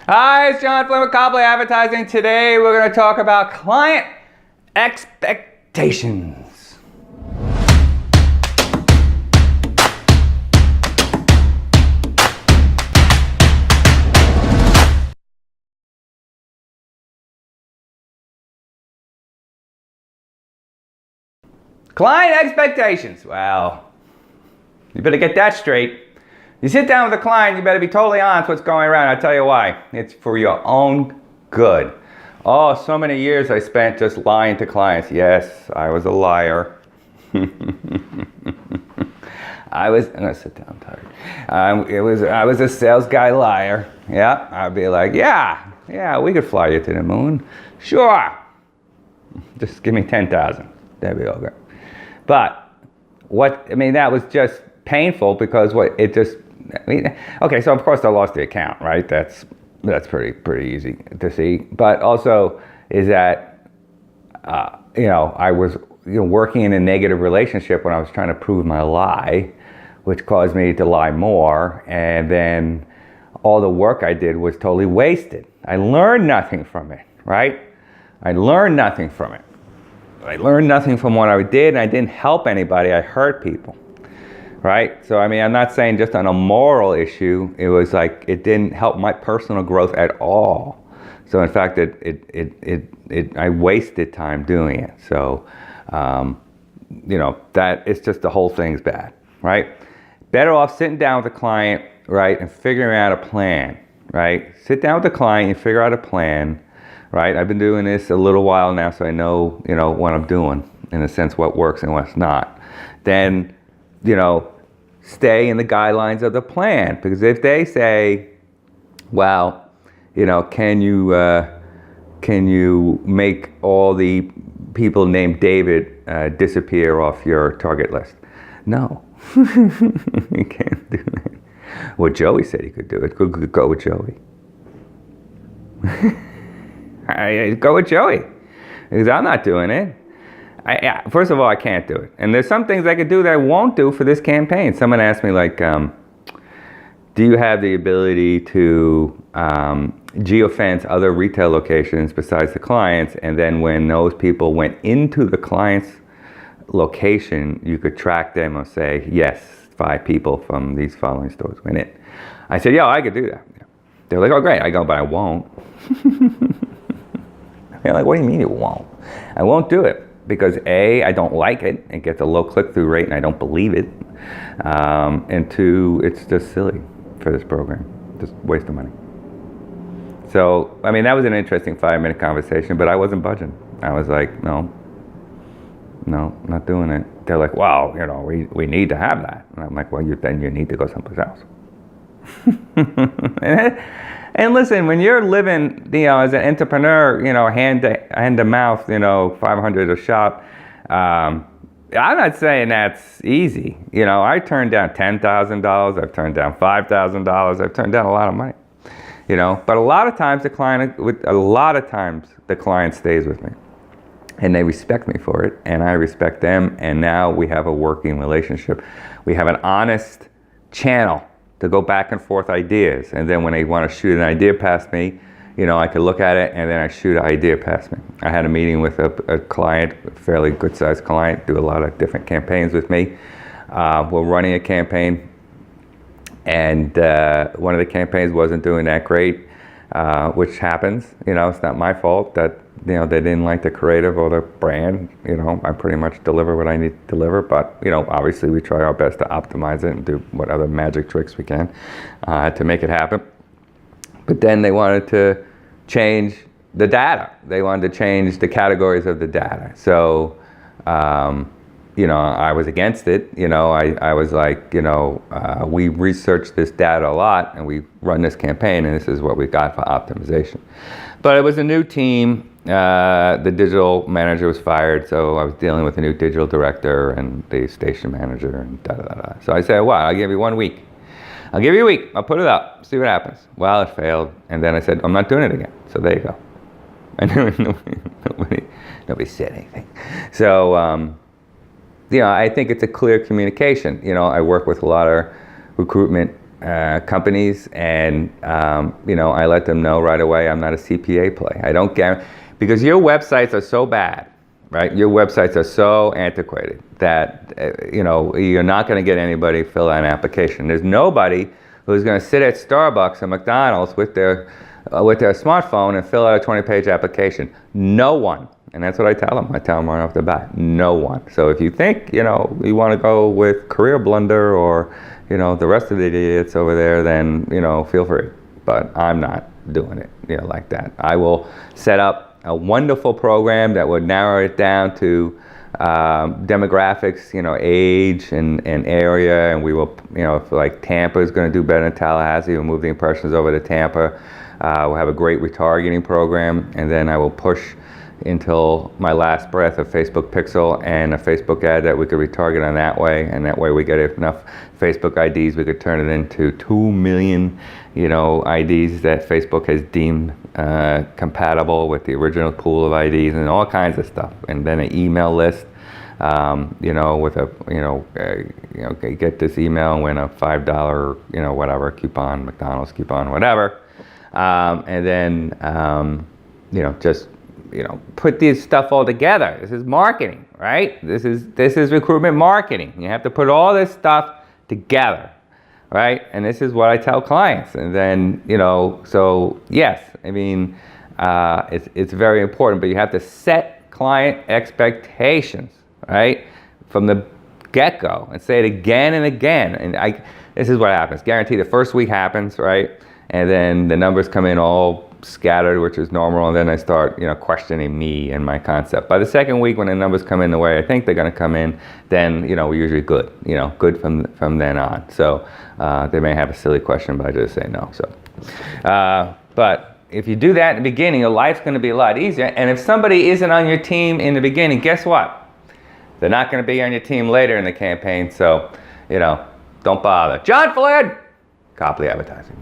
Hi, it's John Flynn with Copley Advertising. Today we're going to talk about client expectations. Client expectations. Well, you better get that straight. You sit down with a client, you better be totally honest what's going around. I'll tell you why. It's for your own good. Oh, so many years I spent just lying to clients. Yes, I was a liar. I'm gonna sit down, I'm tired. I was a sales guy liar. Yeah, I'd be like, yeah, we could fly you to the moon. Sure. Just give me 10,000. That'd be okay. But that was just painful because okay, so of course I lost the account, right? That's pretty easy to see. But also is that, I was working in a negative relationship when I was trying to prove my lie, which caused me to lie more. And then all the work I did was totally wasted. I learned nothing from it, right? I learned nothing from it. I learned nothing from what I did, and I didn't help anybody. I hurt people, right? So, I'm not saying just on a moral issue. It was like it didn't help my personal growth at all. So, in fact, I wasted time doing it. So, that it's just the whole thing's bad, right? Better off sitting down with the client, right, and figuring out a plan, right? Sit down with the client and figure out a plan. Right, I've been doing this a little while now, so I know, what I'm doing, in a sense, what works and what's not. Then, stay in the guidelines of the plan. Because if they say, well, can you make all the people named David disappear off your target list? No, you can't do that. Well, Joey said he could do it. Go with Joey. I go with Joey, because I'm not doing it. First of all, I can't do it. And there's some things I could do that I won't do for this campaign. Someone asked me, do you have the ability to geofence other retail locations besides the clients? And then when those people went into the client's location, you could track them and say, yes, 5 people from these following stores went in. I said, yeah, I could do that. They're like, oh, great. I go, but I won't. They're like, what do you mean you won't? I won't do it because A, I don't like it. It gets a low click-through rate and I don't believe it. And 2, it's just silly for this program. Just waste of money. So, that was an interesting 5-minute conversation, but I wasn't budging. I was like, no, not doing it. They're like, well, we need to have that. And I'm like, well, then you need to go someplace else. And listen, when you're living, as an entrepreneur, hand to mouth, 500 a shop, I'm not saying that's easy. I turned down $10,000. I've turned down $5,000. I've turned down a lot of money. But a lot of times the client stays with me, and they respect me for it, and I respect them. And now we have a working relationship. We have an honest channel to go back and forth ideas. And then when they want to shoot an idea past me, I could look at it and then I shoot an idea past me. I had a meeting with a client, a fairly good sized client, do a lot of different campaigns with me. We're running a campaign, and one of the campaigns wasn't doing that great, which happens. It's not my fault that they didn't like the creative or the brand. I pretty much deliver what I need to deliver, but obviously we try our best to optimize it and do what other magic tricks we can to make it happen. But then they wanted to change the data. They wanted to change the categories of the data. So I was against it. I was like, we researched this data a lot and we run this campaign and this is what we got for optimization. But it was a new team. The digital manager was fired, so I was dealing with a new digital director and the station manager and da-da-da-da. So I said, well, I'll give you 1 week. I'll give you a week. I'll put it up, see what happens. Well, it failed. And then I said, I'm not doing it again. So there you go. And nobody said anything. So, I think it's a clear communication. I work with a lot of recruitment companies, and I let them know right away I'm not a CPA play. I don't guarantee, because your websites are so bad, right? Your websites are so antiquated that you're not going to get anybody fill out an application. There's nobody who's going to sit at Starbucks or McDonald's with their smartphone and fill out a 20-page application. No one. And that's what I tell them. I tell them right off the bat, no one. So if you think, you want to go with Career Blunder or, the rest of the idiots over there, then, feel free. But I'm not doing it, like that. I will set up a wonderful program that would narrow it down to demographics, age and area, and we will, if like Tampa is going to do better than Tallahassee, we'll move the impressions over to Tampa. We'll have a great retargeting program, and then I will push until my last breath a Facebook pixel and a Facebook ad that we could retarget on that way, and that way we get enough Facebook IDs, we could turn it into 2 million, IDs that Facebook has deemed compatible with the original pool of IDs and all kinds of stuff, and then an email list, with a, get this email and win a $5, whatever coupon, McDonald's coupon, whatever, and then, just put this stuff all together. This is marketing, right? This is recruitment marketing. You have to put all this stuff together, right? And this is what I tell clients. And then, so yes, I mean, it's very important, but you have to set client expectations, right? From the get-go, and say it again and again. And this is what happens. Guarantee the first week happens, right? And then the numbers come in all scattered, which is normal, and then I start, questioning me and my concept. By the second week, when the numbers come in the way I think they're going to come in, then, we're usually good, good from then on. So they may have a silly question, but I just say no. So, but if you do that in the beginning, your life's going to be a lot easier. And if somebody isn't on your team in the beginning, guess what? They're not going to be on your team later in the campaign. So, don't bother. John Flynn, Copley Advertising.